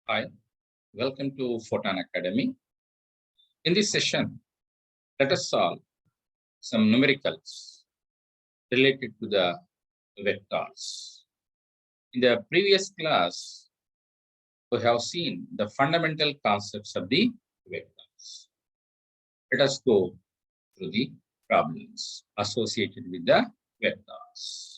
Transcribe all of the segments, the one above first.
Hi, welcome to Photon Academy. In this session, let us solve some numericals related to the vectors. In the previous class, we have seen the fundamental concepts of the vectors. Let us go through the problems associated with the vectors.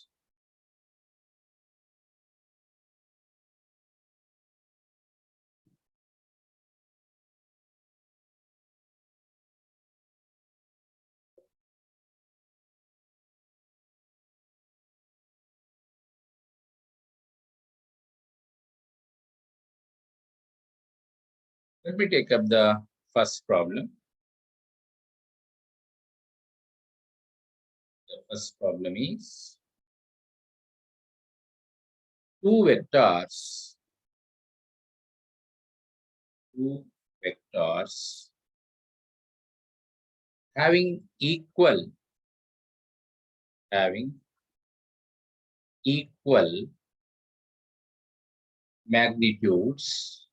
Let me take up the first problem. The first problem is two vectors having equal magnitudes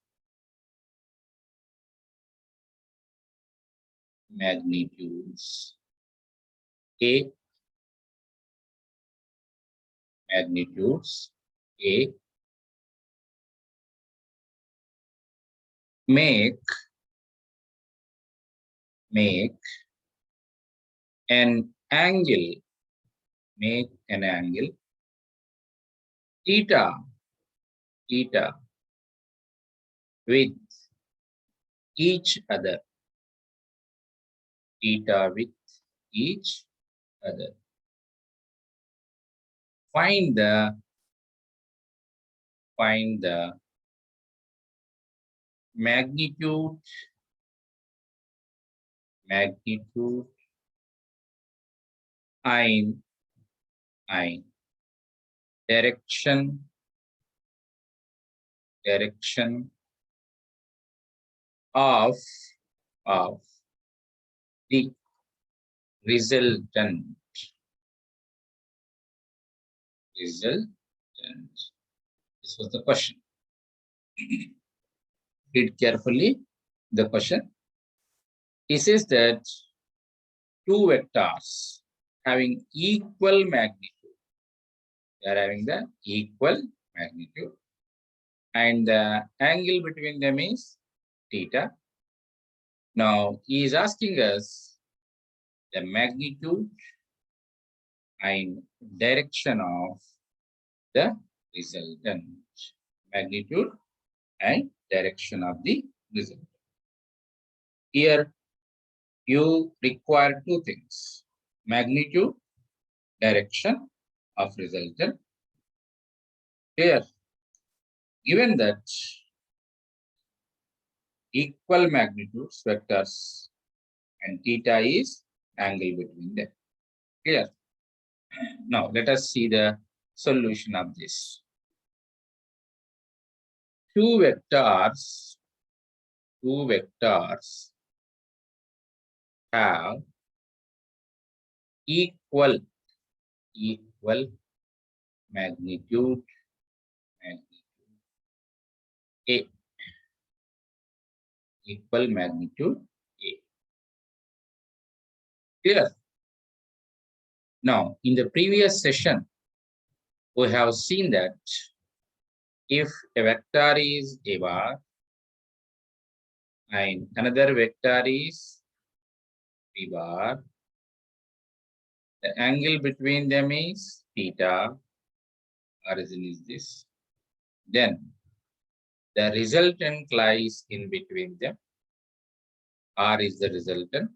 A make an angle theta with each other. Find the magnitude and direction of the resultant. This was the question. Read carefully the question. It says that two vectors having equal magnitude. They are having the equal magnitude. And the angle between them is theta. Now, he is asking us the magnitude and direction of the resultant. Magnitude and direction of the resultant. Here, you require two things: magnitude, direction of resultant. Here, given that equal magnitudes vectors and theta is angle between them. Clear? Now, let us see the solution of this. Two vectors have equal magnitude A. Equal magnitude A. Clear? Now, in the previous session, we have seen that if a vector is A bar and another vector is B bar, the angle between them is theta, origin is this. Then the resultant lies in between them. R is the resultant,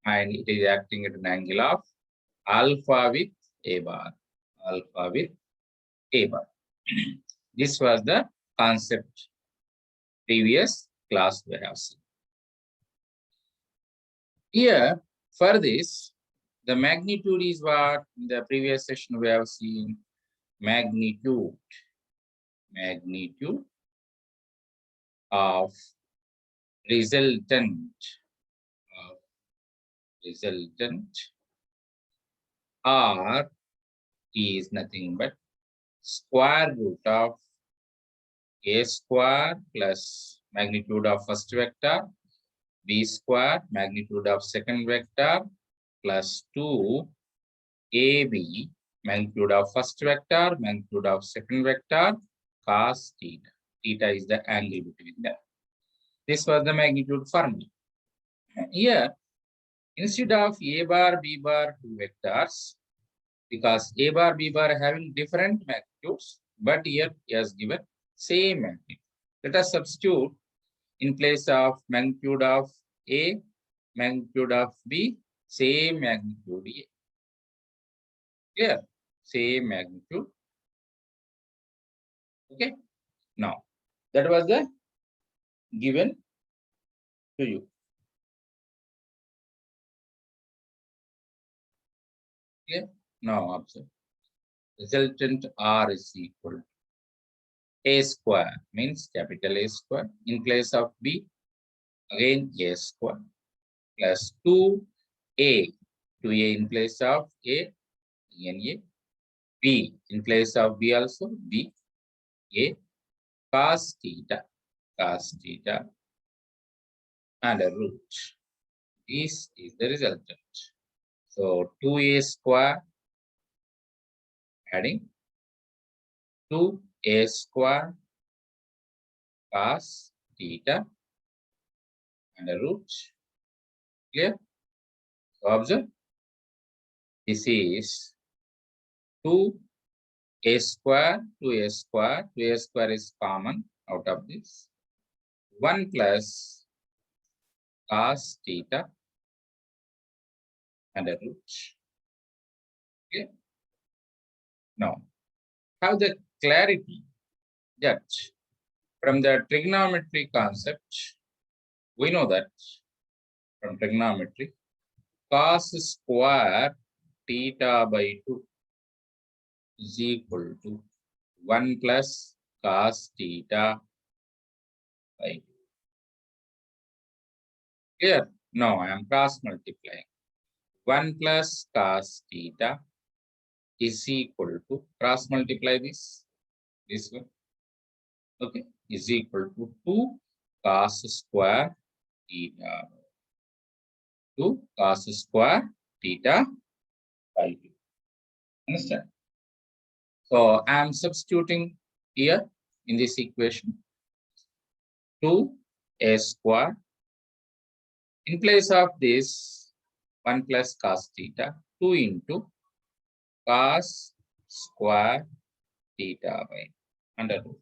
and it is acting at an angle of alpha with A bar. This was the concept previous class we have seen. Here, for this, the magnitude is what in the previous session we have seen. Magnitude of resultant R is nothing but square root of A square plus magnitude of first vector, B square magnitude of second vector, plus 2 AB magnitude of first vector, magnitude of second vector, cos theta. Theta is the angle between them. This was the magnitude formula. Here, instead of A bar, B bar, two vectors, because A bar, B bar are having different magnitudes, but here he has given same magnitude. Let us substitute in place of magnitude of A, magnitude of B, same magnitude A. Clear? Same magnitude. Okay. Now, that was the given to you. Okay. Now, observe. Resultant R is equal to A square, means capital A square, in place of B, again A square, plus 2A, 2A in place of A, again A, B in place of B also, B, A, cos theta, and a root. This is the resultant. So 2A square adding 2A square cos theta and a root. Clear? So observe. This is 2A square, 2A square. 2A square is common out of this. 1 plus cos theta and a root. Okay. Now, have the clarity that from the trigonometry concept, we know that from trigonometry, cos square theta by 2 is equal to 1 plus cos theta by 2. Clear? Now I am cross multiplying. 1 plus cos theta is equal to, cross multiply this one, okay, is equal to 2 cos square theta. 2 cos square theta by 2. Understand? So I am substituting here in this equation 2A square. In place of this 1 plus cos theta, 2 into cos square theta by under root.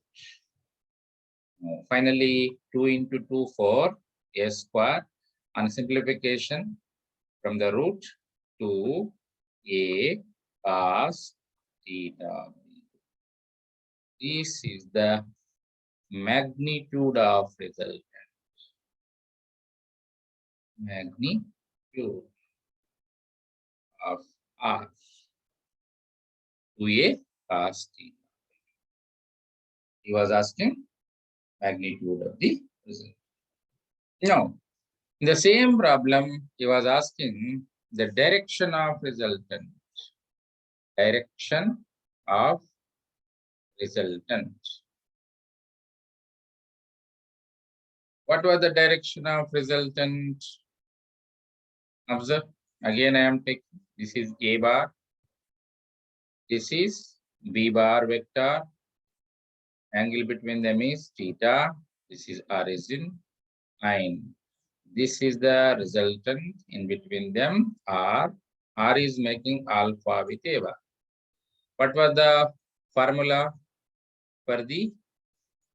Finally, 2 into 2, 4, A square. On simplification from the root to A cos theta. This is the magnitude of resultant. Magnitude of R to A cos theta. He was asking magnitude of the result. Now, in the same problem, he was asking the direction of resultant. Direction of resultant. What was the direction of resultant? Observe. Again, I am taking, this is A bar. This is B bar vector. Angle between them is theta. This is origin. And this is the resultant. In between them R. R is making alpha with A bar. What was the formula for the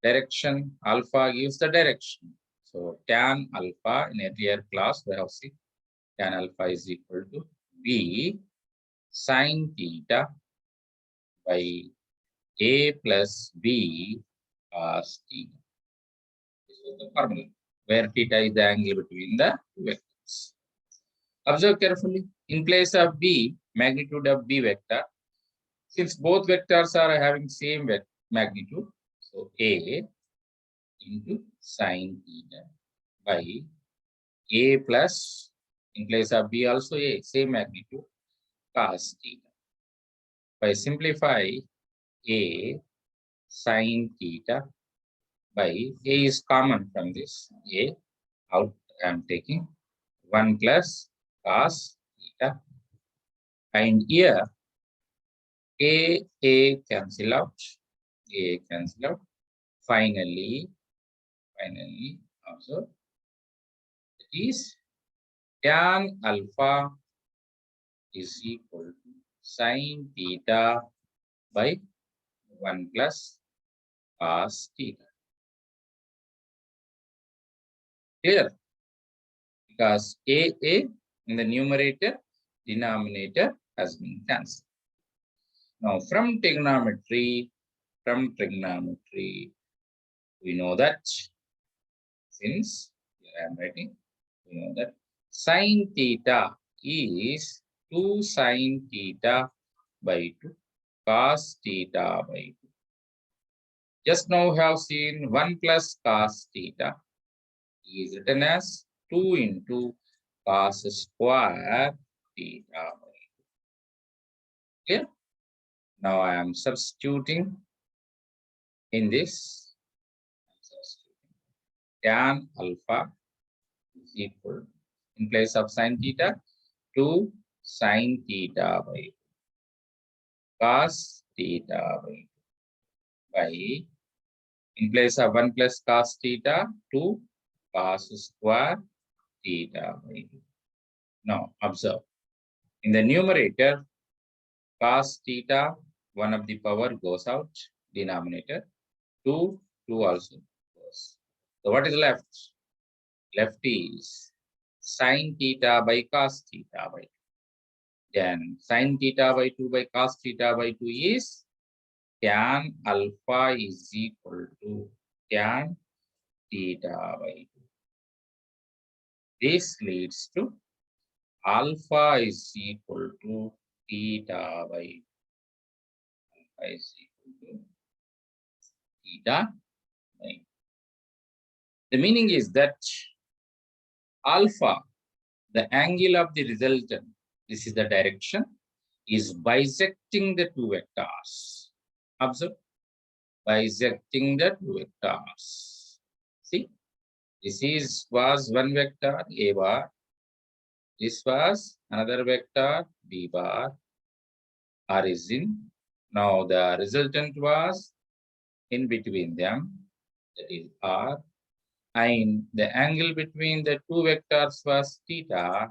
direction? Alpha gives the direction. So tan alpha in earlier class we have seen tan alpha is equal to B sin theta by A plus B cos theta. This is the formula where theta is the angle between the two vectors. Observe carefully. In place of B, magnitude of B vector, since both vectors are having same magnitude, so A into sin theta by A plus, in place of B also A, same magnitude, cos theta. By simplify A sin theta by A is common from this. A out I am taking 1 plus cos theta. And here A cancel out. A cancel out. Finally, also it is tan alpha is equal to sin theta by 1 plus cos theta. Clear? Because A in the numerator, denominator has been cancelled. Now from trigonometry, we know that since I am writing, we know that sin theta is 2 sin theta by 2 cos theta by 2. Just now we have seen 1 plus cos theta is written as 2 into cos square theta by 2. Clear? Now I am substituting in this. Tan alpha is equal, in place of sin theta, 2 sin theta by 2 cos theta by in place of 1 plus cos theta, 2 cos square theta by 2. Now observe, in the numerator, cos theta, 1 of the power goes out, denominator, 2 also goes. So what is left? Left is sin theta by cos theta by 2. Then sin theta by 2 by cos theta by 2 is tan alpha is equal to tan theta by 2. This leads to alpha is equal to theta by 2. Alpha is equal to theta by 2. The meaning is that alpha, the angle of the resultant, this is the direction, is bisecting the two vectors. Observe, bisecting the two vectors. See, this was one vector, A bar. This was another vector, B bar. Origin. Now the resultant was in between them, that is R. And the angle between the two vectors was theta.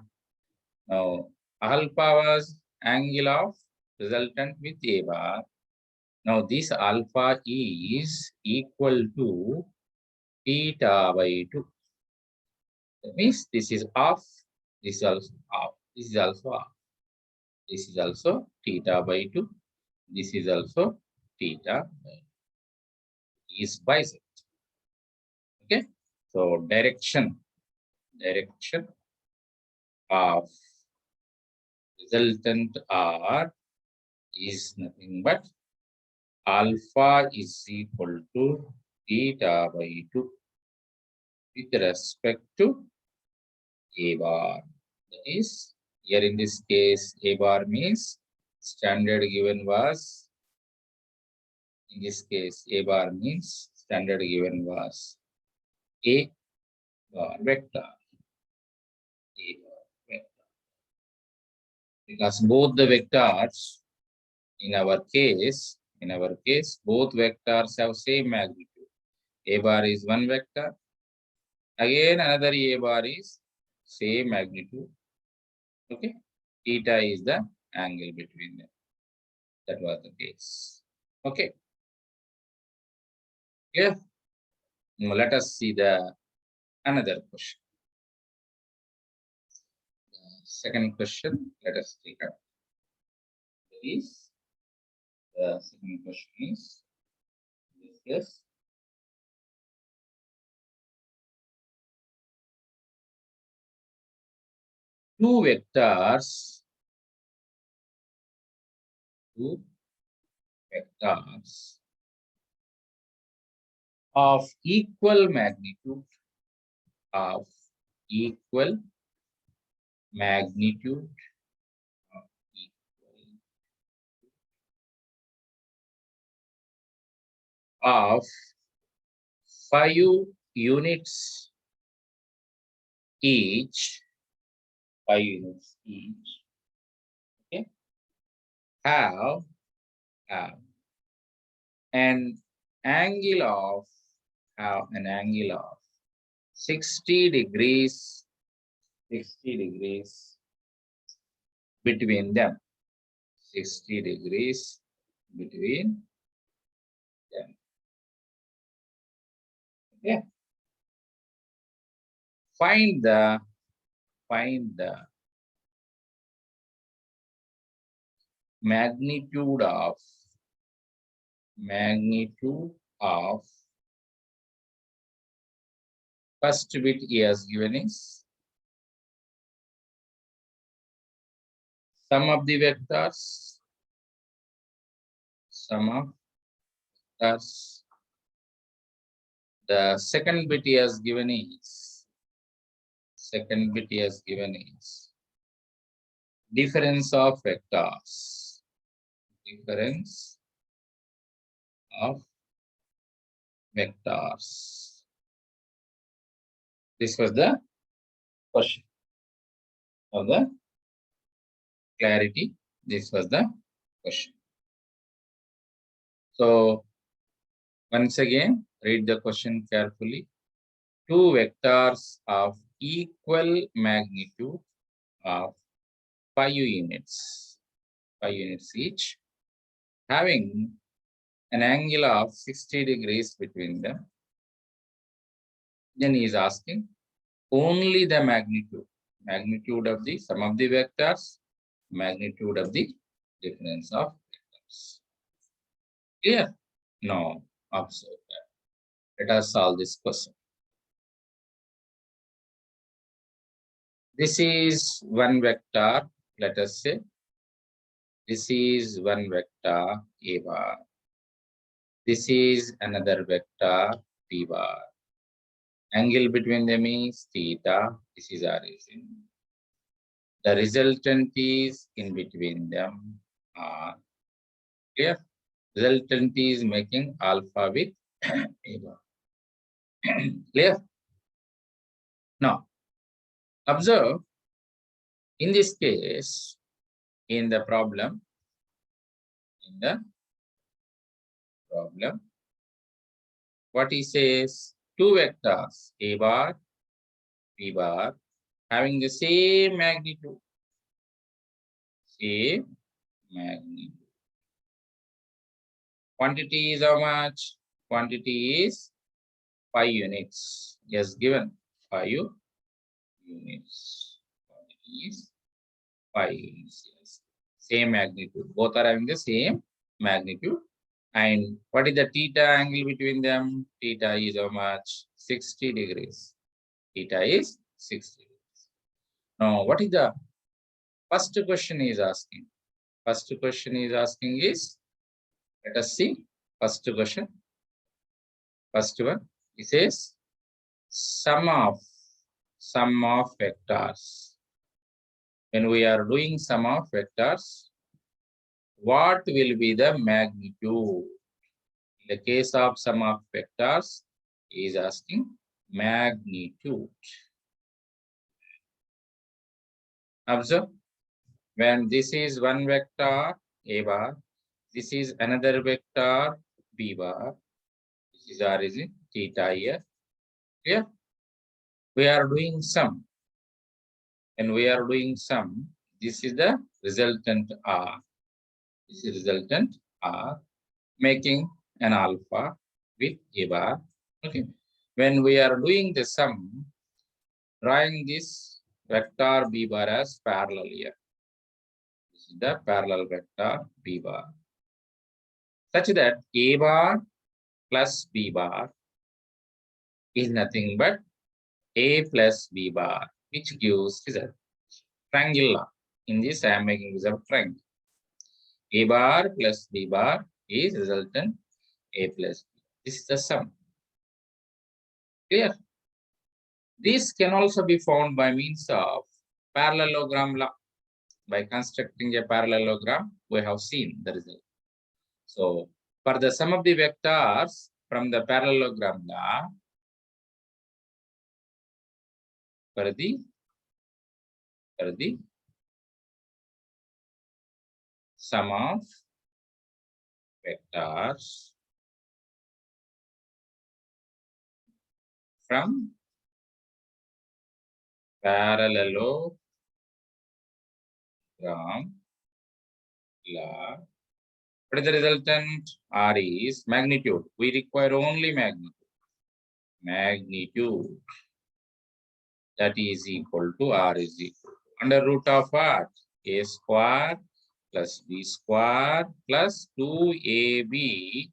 Now alpha was angle of resultant with A bar. Now this alpha is equal to theta by 2. That means this is off, this is also off, this is also off. This is also theta by 2. This is also theta by 2. Is bisect. Okay. So direction of resultant R is nothing but alpha is equal to theta by 2 with respect to A bar. That is, here in this case, A bar means standard given was, in this case, A bar means standard given was A bar vector. A bar vector. Because both the vectors, in our case, both vectors have same magnitude. A bar is one vector. Again, another A bar is same magnitude. Okay. Theta is the angle between them. That was the case. Okay. Yeah. Now let us see the another question. The second question, let us take up. Is the second question is this. Two vectors of equal magnitude of 5 units each, 5 units each, okay, have an angle of 60 degrees between them. 60 degrees between them. Okay. Find the magnitude of first bit he has given is sum of the vectors, the second bit he has given is difference of vectors, This was the question of the clarity. This was the question. So once again, read the question carefully. Two vectors of equal magnitude of 5 units each, having an angle of 60 degrees between them. Then he is asking only the magnitude of the sum of the vectors, magnitude of the difference of vectors. Clear? No, observe that. Let us solve this question. This is one vector, let us say. This is one vector A bar. This is another vector B bar. Angle between them is theta. This is origin. The resultant is in between them. Clear? Resultant is making alpha with A bar. Clear? Now, observe in this case, in the problem, what he says, two vectors A bar, B bar, having the same magnitude. Quantity is how much? Quantity is 5 units. Yes, given 5 units. Quantity is 5 units. Yes. Same magnitude. Both are having the same magnitude. And what is the theta angle between them? Theta is how much? 60 degrees. Theta is 60 degrees. Now, what is the first question is asking? First question is asking is, let us see. First question. First one. It says sum of vectors. When we are doing sum of vectors, what will be the magnitude? In the case of sum of vectors, he is asking magnitude. Observe, when this is one vector A bar, this is another vector B bar, this is origin theta here. Clear? We are doing sum. And we are doing sum. This is the resultant R. This is resultant R, making an alpha with A bar. Okay. When we are doing the sum, drawing this vector B bar as parallel here. This is the parallel vector B bar. Such that A bar plus B bar is nothing but A plus B bar, which gives result. Triangle. In this, I am making use of triangle. A bar plus B bar is resultant A plus B. This is the sum. Clear? This can also be found by means of parallelogram law. By constructing a parallelogram, we have seen the result. So, for the sum of the vectors from the parallelogram law, for the sum of vectors from parallelogram law. What is the resultant? R is magnitude. We require only magnitude. Magnitude that is equal to R is equal to under root of what? A square plus B square plus 2AB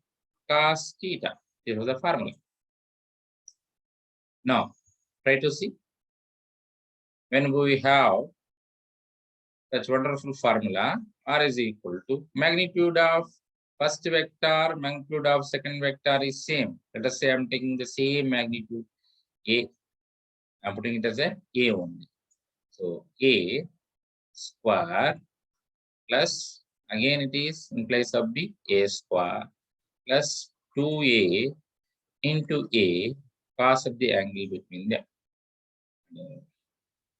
cos theta. This was the formula. Now, try to see. When we have such wonderful formula, R is equal to magnitude of first vector, magnitude of second vector is same. Let us say I'm taking the same magnitude A. I'm putting it as a only. So A square plus, again it is in place of the A square plus 2A into A cos of the angle between them.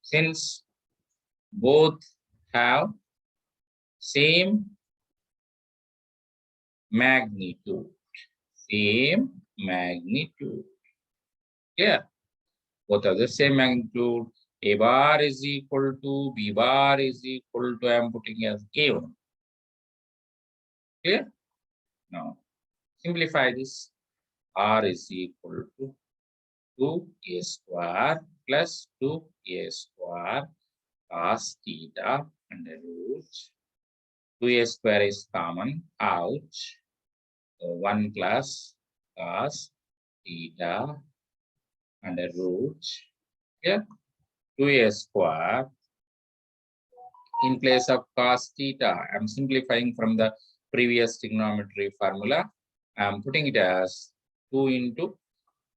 Since both have same magnitude. Clear? Both are the same magnitude. A bar is equal to B bar is equal to, I am putting as A1. Clear? Now, simplify this. R is equal to 2A square plus 2A square cos theta under root 2A square is common out. So 1 plus cos theta under root, yeah, 2A square. In place of cos theta, I'm simplifying from the previous trigonometry formula. I'm putting it as 2 into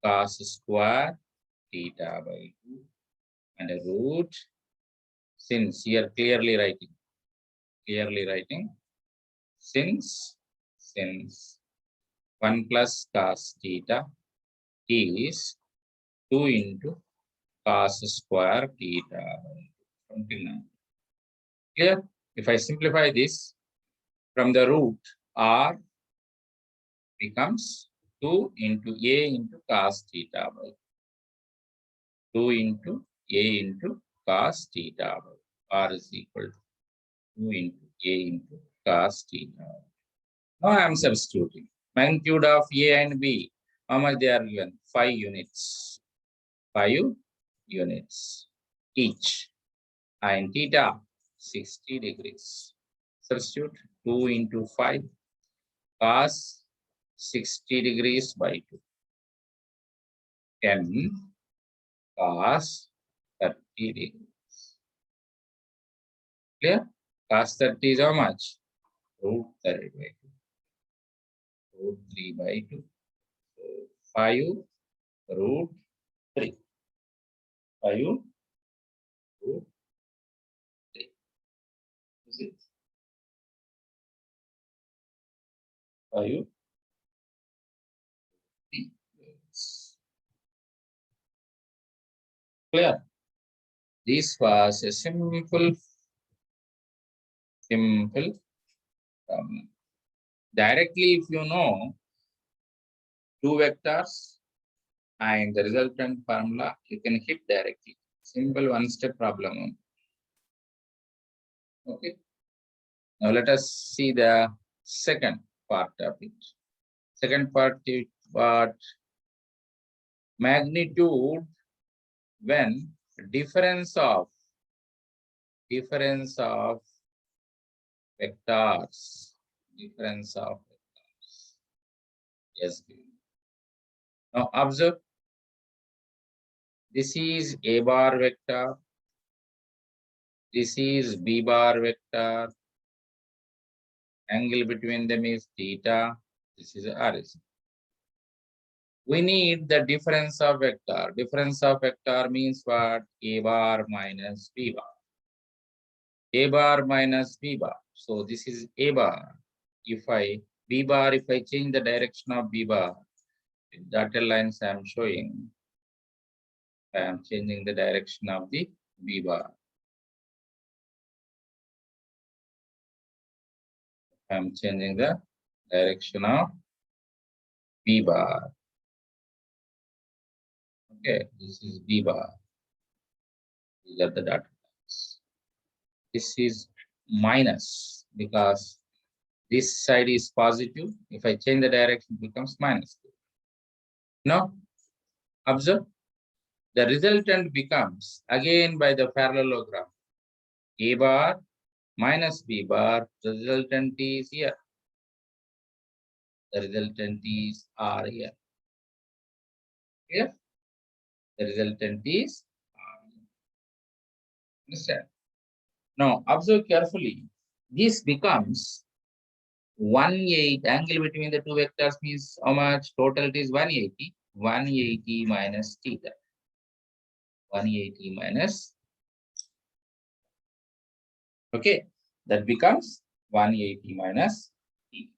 cos square theta by 2 under root. Since here clearly writing, since 1 plus cos theta is 2 into cos square theta. Something now. Clear? If I simplify this from the root, R becomes 2 into A into cos theta by 2 into A into cos theta by R is equal to 2 into A into cos theta. Now I am substituting. Magnitude of A and B, how much they are given? 5 units. 5 units each. And theta, 60 degrees. Substitute 2 into 5 cos 60 degrees by 2. 10 cos 30 degrees. Clear? Cos 30 is how much? Root 30 by 2. Root 3 by 2. So 5 root 3. 5 root 3. Is it? 5 3. Clear? This was a simple directly, if you know two vectors and the resultant formula, you can hit directly. Simple one-step problem. Okay. Now let us see the second part of it. Second part is what? Magnitude when difference of vectors. Difference of vectors. Yes. Now observe. This is A bar vector. This is B bar vector. Angle between them is theta. This is R. We need the difference of vector. Difference of vector means what? A bar minus B bar. A bar minus B bar. So this is A bar. If I change the direction of B bar, dotted lines I am showing. I am changing the direction of the B bar. I am changing the direction of B bar. Okay, this is B bar. These are the data points. This is minus because this side is positive. If I change the direction, it becomes minus. Now, observe the resultant becomes again by the parallelogram A bar minus B bar. The resultant is here. The resultant is R here. Here, the resultant is R. Understand? Now, observe carefully. This becomes 180. Angle between the two vectors means how much? Total it is 180. 180 minus theta. 180 minus. Okay, that becomes 180 minus theta.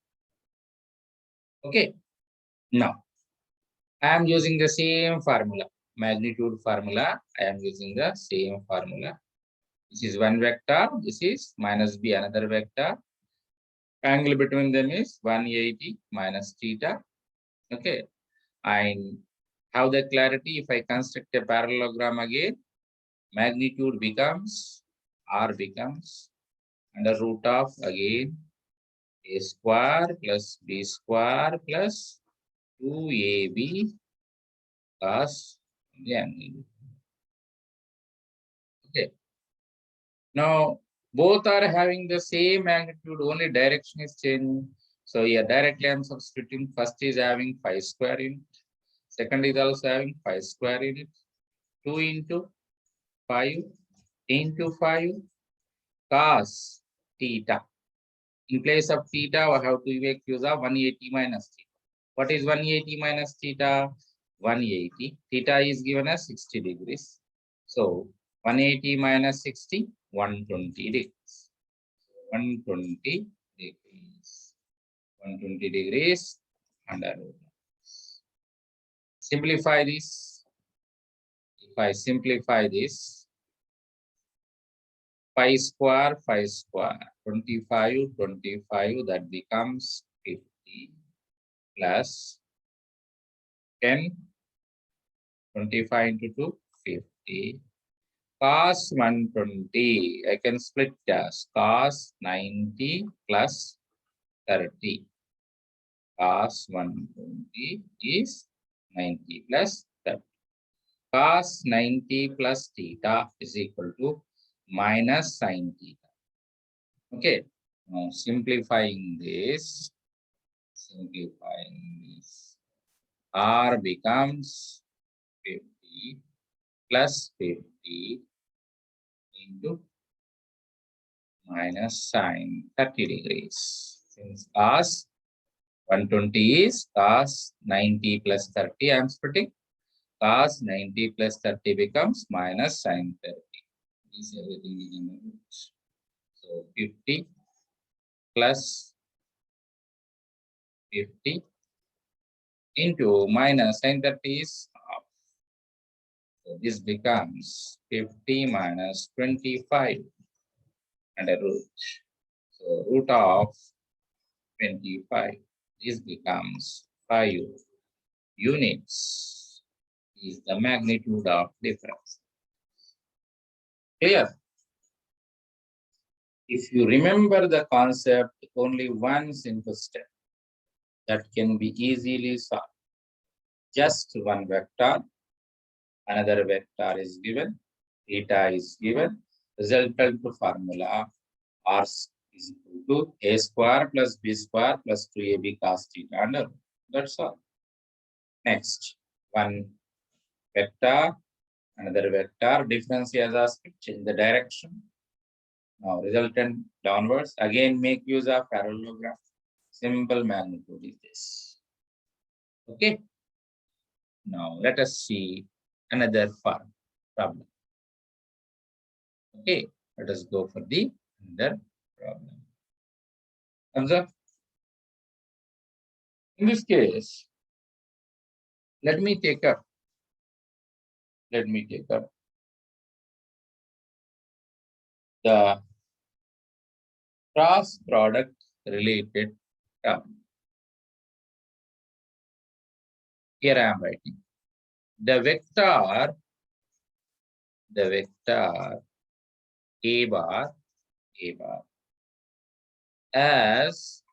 Okay, now I am using the same formula, magnitude formula. I am using the same formula. This is one vector. This is minus b, another vector. Angle between them is 180 minus theta. Okay, and have the clarity. If I construct a parallelogram again, magnitude becomes R becomes under root of again a square plus b square plus 2ab cos the angle. Okay. Now both are having the same magnitude, only direction is changing. So here directly I am substituting. First is having 5 square unit. Second is also having 5 square unit. 2 into 5 into 5 cos theta. In place of theta, we have to make use of 180 minus theta. What is 180 minus theta? 180. Theta is given as 60 degrees. So 180 minus 60, 120 degrees. 120 degrees. 120 degrees under root. Simplify this. If I simplify this, 5 square, 25, 25, that becomes 50 plus 10, 25 into 2, 50. Cos 120, I can split as cos 90 plus 30. Cos 120 is 90 plus 30. Cos 90 plus theta is equal to minus sin theta. Okay, now simplifying this, R becomes 50 plus 50 into minus sin 30 degrees. Since cos 120 is cos 90 plus 30, I am splitting. Cos 90 plus 30 becomes minus sin 30. Is everything is in the roots. So 50 plus 50 into minus sin 30 is half. So this becomes 50 minus 25 and a root. So root of 25. This becomes 5 units. Is the magnitude of difference. Clear? If you remember the concept, only one simple step that can be easily solved. Just one vector, another vector is given, theta is given, resultant formula R is equal to a square plus b square plus 2ab cos theta under root. That's all. Next, one vector, another vector, difference as aspect, change the direction. Now resultant downwards, again make use of parallelogram. Simple magnitude is this. Okay. Now let us see another problem. Okay, let us go for the another problem. Observe. In this case, let me take up Let me take up the cross product related term. Here I am writing the vector a bar as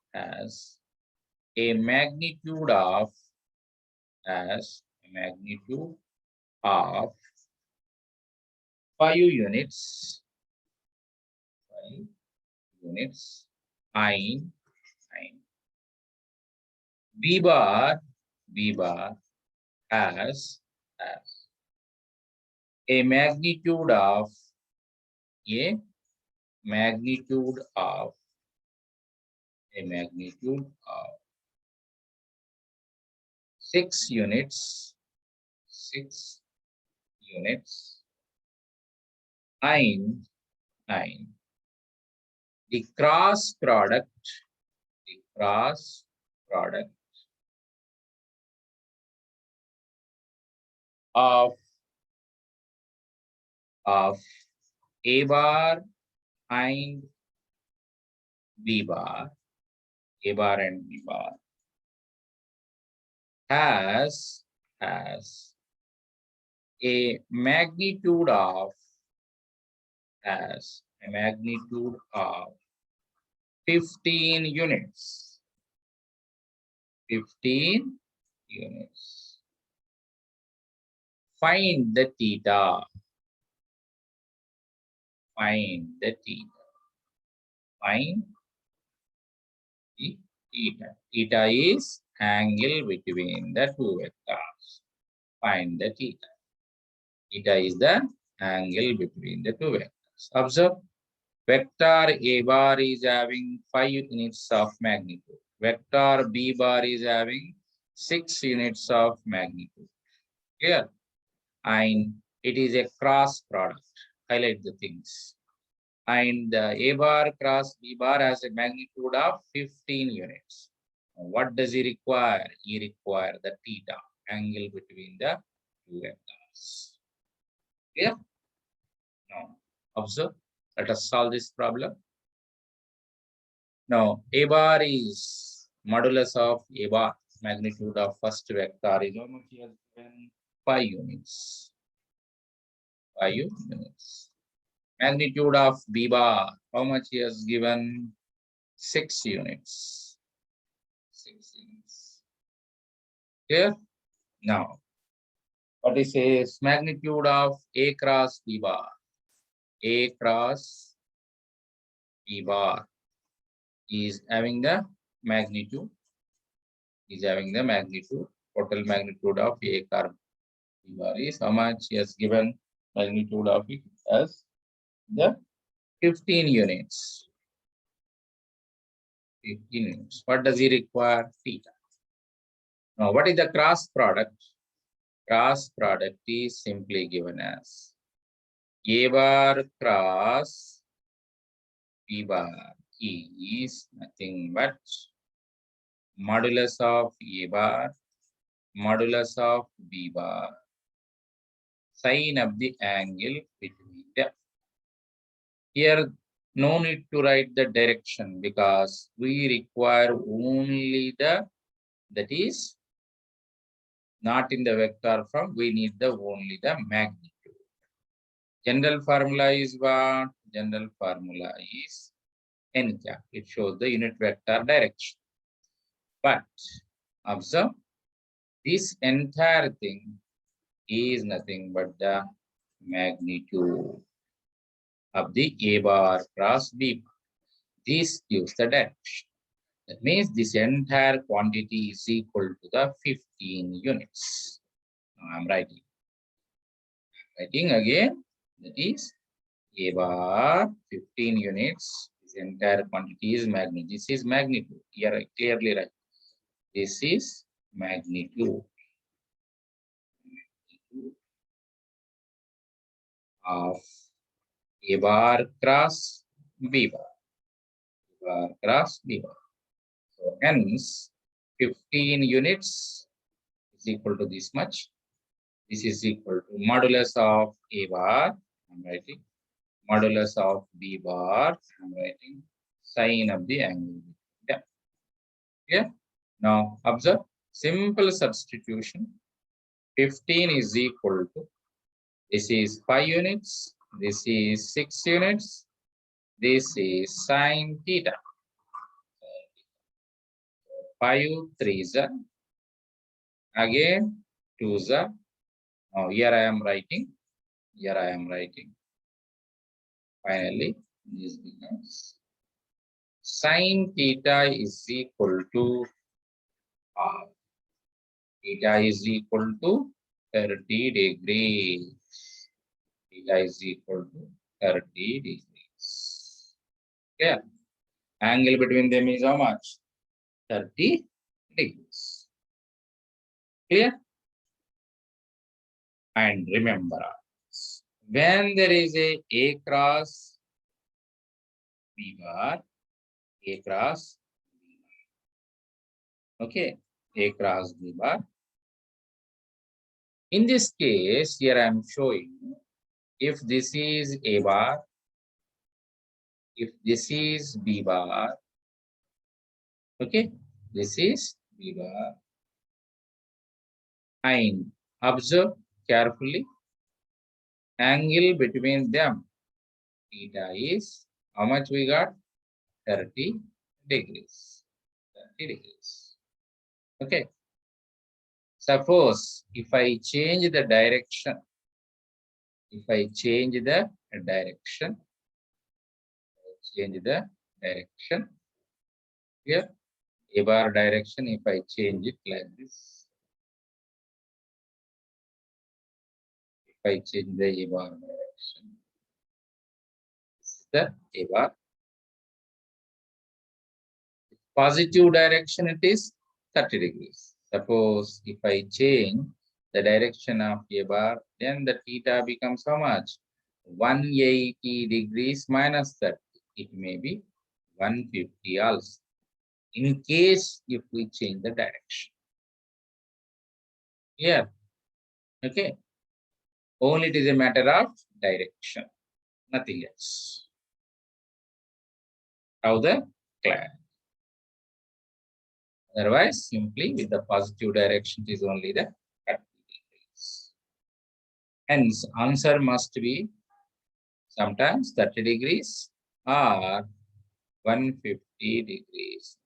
a magnitude of 5 units, in B bar has a magnitude of 6 units, in the cross product of A bar and B bar, and B bar has a magnitude of 15 units. 15 units. Find the theta. Find the theta. Theta is angle between the two vectors. Find the theta. Theta is the angle between the two vectors. Observe, vector A bar is having 5 units of magnitude. Vector B bar is having 6 units of magnitude. Here, and it is a cross product. Highlight the things. And A bar cross B bar has a magnitude of 15 units. What does he require? He requires the theta, angle between the two vectors. Clear? Now, observe. Let us solve this problem. Now, A bar is modulus of A bar, magnitude of first vector is how much he has given? 5 units. 5 units. Magnitude of B bar, how much he has given? 6 units. 6 units. Here, now, what is his magnitude of A cross B bar? A cross B bar is having the magnitude. Total magnitude of A cross B bar is how much he has given magnitude of it as the 15 units. 15 units. What does he require? Theta. Now, what is the cross product? Cross product is simply given as A bar cross B bar is nothing but modulus of A bar, modulus of B bar, sine of the angle between them. Here, no need to write the direction because we require only that is not in the vector form, we need only the magnitude. General formula is what? General formula is n cap. It shows the unit vector direction. But observe, this entire thing is nothing but the magnitude of the A bar cross B bar. This gives the direction. That means this entire quantity is equal to the 15 units. Now I'm writing. Again, that is A bar 15 units. This entire quantity is magnitude. This is magnitude. Here I clearly write. This is magnitude of A bar cross B bar. A bar cross B bar. So hence 15 units is equal to this much. This is equal to modulus of A bar. I'm writing modulus of B bar. I'm writing sine of the angle. Yeah. Yeah. Now observe simple substitution. 15 is equal to, this is 5 units. This is 6 units. This is sine theta. 5 3s are again 2s are. Now here I am writing. Here I am writing. Finally, this becomes sine theta is equal to r. Theta is equal to 30 degrees. Theta is equal to 30 degrees. Yeah. Angle between them is how much? 30 degrees. Clear? And remember, when there is a cross B bar, A cross B bar. Okay, A cross B bar. In this case, here I am showing if this is A bar, if this is B bar, okay, this is B bar. And observe carefully, angle between them, theta is, how much we got? 30 degrees. 30 degrees. Okay. Suppose if I change the direction, change the direction here, A bar direction, if I change it like this, if I change the A bar direction, this is the A bar. Positive direction, it is 30 degrees. Suppose if I change the direction of A bar, then the theta becomes how much? 180 degrees minus 30. It may be 150 also, in case if we change the direction. Yeah. Okay. Only it is a matter of direction, nothing else. How the clan. Otherwise, simply with the positive direction, it is only the 30 degrees. Hence, answer must be sometimes 30 degrees or 150 degrees.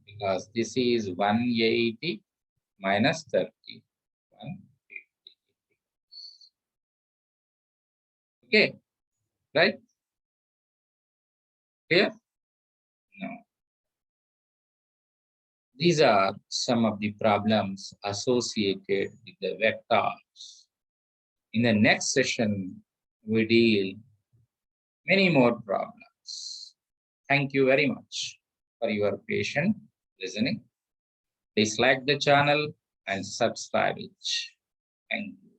Because this is 180 minus 30. 150. Okay, right? Clear? No. These are some of the problems associated with the vectors. In the next session, we deal many more problems. Thank you very much for your patient listening. Please like the channel and subscribe it. Thank you.